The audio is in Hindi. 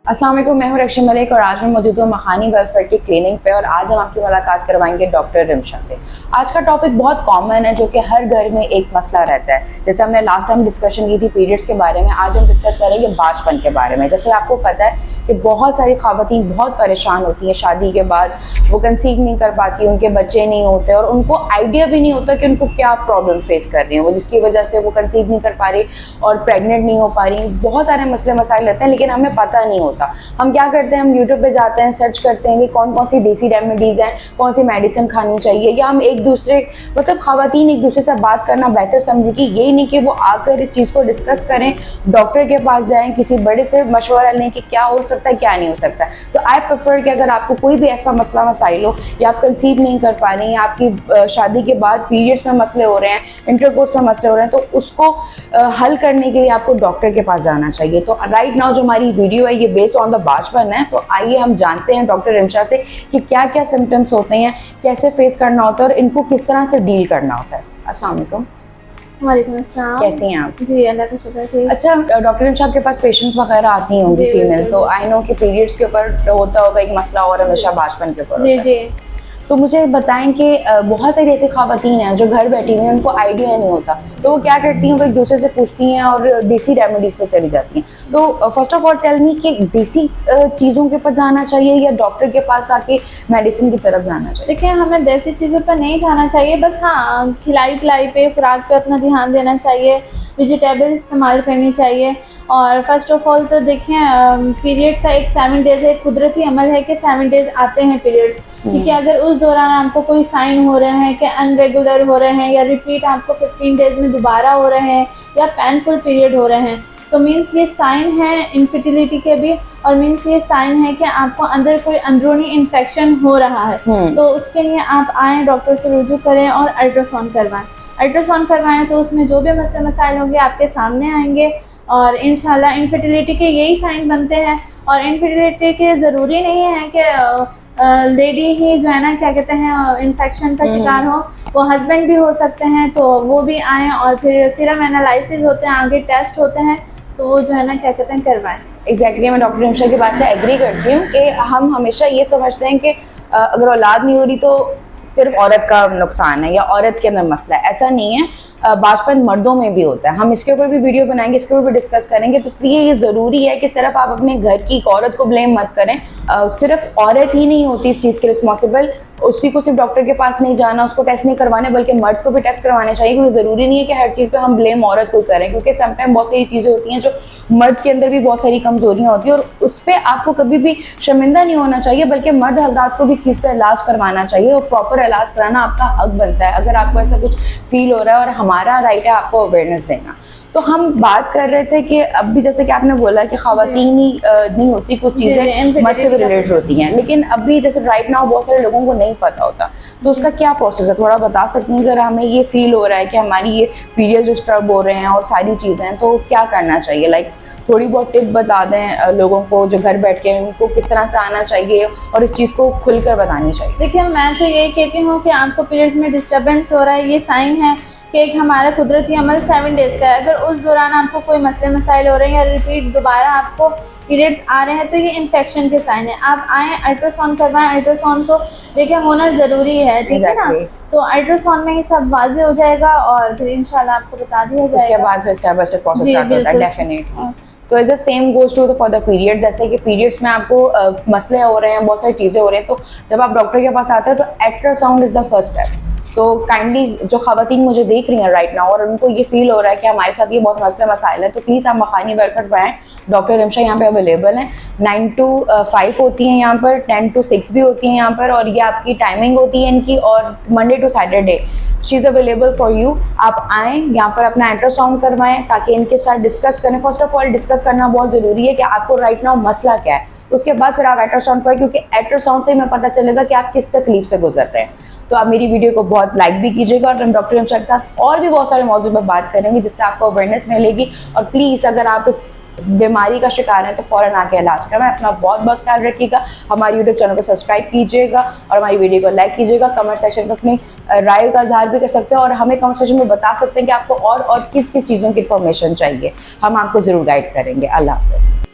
अस्सलाम वालेकुम, मैं हूं रक्षा मलिक और आज मैं मौजूद हूं मखानी वेलफेयर की क्लिनिक पे और आज हम आपकी मुलाकात करवाएंगे डॉक्टर रिमशा से। आज का टॉपिक बहुत कॉमन है जो कि हर घर में एक मसला रहता है। जैसे हमने लास्ट टाइम डिस्कशन की थी पीरियड्स के बारे में, आज हम डिस्कस करेंगे बांझपन के बारे में। जैसे आपको पता है कि बहुत सारी ख़वातीन बहुत परेशान होती हैं शादी के बाद, वो कंसीव नहीं कर पाती, उनके बच्चे नहीं होते और उनको आइडिया भी नहीं होता कि उनको क्या प्रॉब्लम फेस कर रही हैं वो, जिसकी वजह से वो कंसीव नहीं कर पा रही और प्रेग्नेंट नहीं हो पा रही। बहुत सारे मसले मसाइल रहते हैं लेकिन हमें पता नहीं होता। हम क्या करते हैं, हम यूट्यूब पे जाते हैं, सर्च करते हैं कि कौन कौन सी देसी रेमेडीज़ हैं, कौन सी मेडिसिन खानी चाहिए, या हम एक दूसरे ख़वातीन एक दूसरे से बात करना बेहतर समझे कि ये नहीं कि वो आकर इस चीज़ को डिस्कस करें, डॉक्टर के पास जाएं, किसी बड़े से मशवरा लें कि क्या हो सकता है क्या नहीं हो सकता। तो आई प्रेफर कि अगर आपको कोई भी ऐसा मसला मसाइल हो, या आप कंसीव नहीं कर पा रहे हैं, या आपकी शादी के बाद पीरियड्स में मसले हो रहे हैं, इंटरकोर्स में मसले हो रहे हैं, तो उसको हल करने के लिए आपको डॉक्टर के पास जाना चाहिए। तो राइट नाउ जो हमारी वीडियो है ये बेस्ड ऑन द बांझपन है, तो आइए हम जानते हैं डॉक्टर रिमशा से कि क्या क्या सिम्टम्स होते हैं, कैसे फेस करना होता है और इनको किस तरह से डील करना होता है। अस्सलाम वालेकुम। वालेकुम अस्सलाम। कैसी हैं आप? जी अल्लाह का शुक्र है। अच्छा डॉक्टर रिमशा, आपके पास पेशेंट्स वगैरह आती होंगी फीमेल, तो आई नो कि पीरियड्स के ऊपर होता होगा एक मसला और हमेशा बांझपन के ऊपर। जी जी। तो मुझे बताएं कि बहुत सारी ऐसी ख़वातीन हैं जो घर बैठी हुई हैं, उनको आइडिया नहीं होता, तो वो क्या करती हैं, वो एक दूसरे से पूछती हैं और देसी रेमेडीज़ पे चली जाती हैं। तो first of all tell me कि देसी चीज़ों के ऊपर जाना चाहिए या डॉक्टर के पास आके मेडिसिन की तरफ जाना चाहिए? देखिए, हमें देसी चीज़ों पर नहीं जाना चाहिए, बस हाँ खिलाई पिलाई पे, खुराक पे अपना ध्यान देना चाहिए, वेजिटेबल इस्तेमाल करनी चाहिए। और फर्स्ट ऑफ ऑल तो देखें, पीरियड का एक 7 डेज़ है, कुदरती अमल है कि 7 डेज़ आते हैं पीरियड्स। क्योंकि अगर उस दौरान आपको कोई साइन हो रहे हैं कि अनरेगुलर हो रहे हैं, या रिपीट आपको 15 डेज़ में दोबारा हो रहे हैं, या पेनफुल पीरियड हो रहे हैं, तो मीन्स ये साइन है इनफर्टिलिटी के भी, और मीन्स ये साइन है कि आपको अंदर कोई अंदरूनी इन्फेक्शन हो रहा है। तो उसके लिए आप आएँ, डॉक्टर से रुजू करें और अल्ट्रासाउंड करवाएं। अल्ट्रासाउंड करवाएं तो उसमें जो भी मसले मसाइल होंगे आपके सामने आएंगे, और इंशाल्लाह इनफर्टिलिटी के यही साइन बनते हैं। और इनफर्टिलिटी के ज़रूरी नहीं है कि लेडी ही जो है ना, क्या कहते हैं, इन्फेक्शन का शिकार हो, वो हस्बैंड भी हो सकते हैं। तो वो भी आएँ और फिर सीरम एनालिसिस होते हैं, आगे टेस्ट होते हैं, तो वो जो है ना, क्या कहते हैं, करवाएं। एग्जैक्टली मैं डॉक्टर रिमशा की बात से एग्री करती हूँ कि हम हमेशा ये समझते हैं कि अगर औलाद नहीं हो रही तो सिर्फ औरत का नुकसान है या औरत के अंदर मसला है। ऐसा नहीं है, बांझपन मर्दों में भी होता है। हम इसके ऊपर भी वीडियो बनाएंगे, इसके ऊपर भी डिस्कस करेंगे। तो इसलिए ये ज़रूरी है कि सिर्फ आप अपने घर की एक औरत को ब्लेम मत करें। सिर्फ औरत ही नहीं होती इस चीज़ की रिस्पॉन्सिबल, उसी को सिर्फ डॉक्टर के पास नहीं जाना, उसको टेस्ट नहीं करवाने, बल्कि मर्द को भी टेस्ट करवाने चाहिए। क्योंकि ज़रूरी नहीं है कि हर चीज़ पे हम ब्लेम औरत को करें, क्योंकि समटाइम बहुत सारी चीज़ें होती हैं जो मर्द के अंदर भी बहुत सारी कमजोरियाँ होती हैं, और उस पर आपको कभी भी शर्मिंदा नहीं होना चाहिए, बल्कि मर्द हजरात को भी इस चीज़ पर इलाज करवाना चाहिए, और प्रॉपर इलाज कराना आपका हक बनता है अगर आपको ऐसा कुछ फील हो रहा है, और हमारा राइट है आपको अवेयरनेस देना। तो हम बात कर रहे थे कि अब भी जैसे कि आपने बोला कि ख़वातीन ही नहीं होती, कुछ चीज़ें मर्द से भी रिलेटेड होती हैं, लेकिन अभी जैसे राइट नाउ बहुत सारे लोगों को नहीं पता होता, तो उसका क्या प्रोसेस है, थोड़ा बता सकती हैं? अगर हमें ये फील हो रहा है कि हमारी ये पीरियड्स डिस्टर्ब हो रहे हैं और सारी चीज़ें, तो क्या करना चाहिए? लाइक थोड़ी बहुत टिप बता दें लोगों को जो घर बैठ के, उनको किस तरह से आना चाहिए और इस चीज़ को खुलकर बतानी चाहिए। देखिए, मैं तो यही कहती हूँ कि आपको पीरियड्स में डिस्टर्बेंस हो रहा है, ये साइन है कि एक हमारा कुदरती अमल 7 डेज़ का है। अगर उस दौरान आपको कोई मसले मसाइल हो रहे हैं या रिपीट दोबारा आपको पीरियड्स आ रहे हैं, तो ये इन्फेक्शन के साइन है। आप आएँ, अल्ट्रासाउंड करवाएं। अल्ट्रासाउंड तो देखिए होना ज़रूरी है, ठीक है ना? तो अल्ट्रासाउंड में ही सब वाज़ेह हो जाएगा और फिर इंशाल्लाह आपको बता दिया जाएगा। उसके बाद फिर step by step process start होता है डेफिनेटली। तो is the same goes to for the period. जैसे कि पीरियड्स में आपको मसले हो रहे हैं, बहुत सारी चीज़ें हो रही हैं, तो जब आप डॉक्टर के पास आते हैं तो ultrasound is the first step. तो काइंडली जो ख़वातीन मुझे देख रही हैं राइट नाउ और उनको ये फील हो रहा है कि हमारे साथ ये बहुत मसले मसाइल हैं, तो प्लीज़ आप मखानी वेलफेयर पर आएँ। डॉक्टर रिमशा यहाँ पे अवेलेबल हैं। 9 to 5 होती हैं यहाँ पर, 10 to 6 भी होती हैं यहाँ पर, और ये आपकी टाइमिंग होती है इनकी, और Monday to Saturday she is available for you. आप आएँ यहाँ पर, अपना अल्ट्रासाउंड करवाएं ताकि इनके साथ डिस्कस करें। फर्स्ट ऑफ ऑल डिस्कस करना बहुत ज़रूरी है कि आपको राइट नाउ मसला क्या है, उसके बाद फिर आप अल्ट्रासाउंड पर, क्योंकि अल्ट्रासाउंड से हमें पता चलेगा कि आप किस तकलीफ से गुजर रहे हैं। तो आप मेरी वीडियो को बहुत लाइक भी कीजिएगा, और हम डॉक्टर रिमशा के साथ और भी बहुत सारे मौजूद पर बात करेंगे जिससे आपको अवेयरनेस मिलेगी। और प्लीज़ अगर आप इस बीमारी का शिकार हैं तो फ़ौरन आके इलाज करवाएं। अपना बहुत बहुत ख्याल रखिएगा। हमारे यूट्यूब चैनल को सब्सक्राइब कीजिएगा और हमारी वीडियो को लाइक कीजिएगा। कमेंट सेक्शन में अपनी राय का इजहार भी कर सकते हैं और हमें कमेंट सेक्शन में बता सकते हैं कि आपको और किस किस चीज़ों की इन्फॉर्मेशन चाहिए। हम आपको ज़रूर गाइड करेंगे। अल्लाह हाफ़िज़।